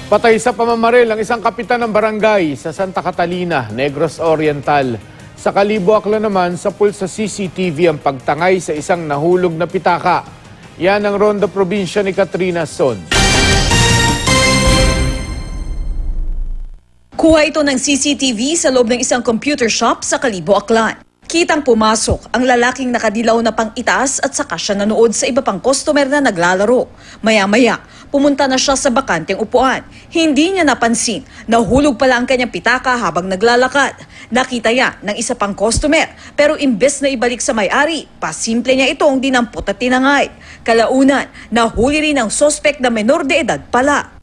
Patay sa pamamaril ang isang kapitan ng barangay sa Santa Catalina, Negros Oriental. Sa Kalibo Aklan naman, sa pulsa CCTV ang pagtangay sa isang nahulog na pitaka. Yan ang Ronda Probinsya ni Katrina Son. Kuha ito ng CCTV sa loob ng isang computer shop sa Kalibo Aklan. Kitang pumasok ang lalaking nakadilaw na pang-itaas at saka siya nanood sa iba pang customer na naglalaro. Maya-maya, pumunta na siya sa bakanteng upuan. Hindi niya napansin, nahulog pala ang kanyang pitaka habang naglalakad. Nakita niya ng isa pang customer, pero imbes na ibalik sa may-ari, pasimple niya itong dinampot at tinangay. Kalaunan, nahuli rin ang suspect na menor de edad pala.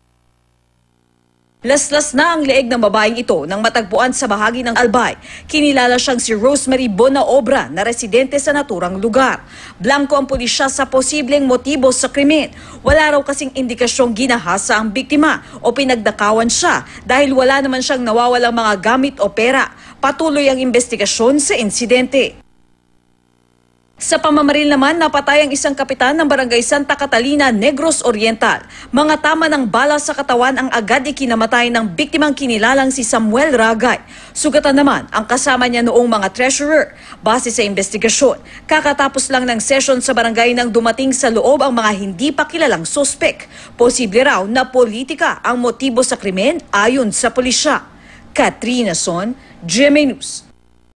Laslas na ang leeg ng babaeng ito nang matagpuan sa bahagi ng Albay. Kinilala siyang si Rosemary Bonaobra na residente sa naturang lugar. Blanco ang pulisya sa posibleng motibo sa krimen. Wala raw kasing indikasyong ginahasa ang biktima o pinagdakawan siya dahil wala naman siyang nawawalang mga gamit o pera. Patuloy ang investigasyon sa insidente. Sa pamamaril naman, napatay ang isang kapitan ng barangay Santa Catalina, Negros Oriental. Mga tama ng bala sa katawan ang agad ikinamatay ng biktimang kinilalang si Samuel Ragay. Sugatan naman ang kasama niya noong mga treasurer. Base sa investigasyon, kakatapos lang ng session sa barangay nang dumating sa loob ang mga hindi pa kilalang suspek. Posible raw na politika ang motibo sa krimen ayon sa pulisya. Katrina Son, GMA News.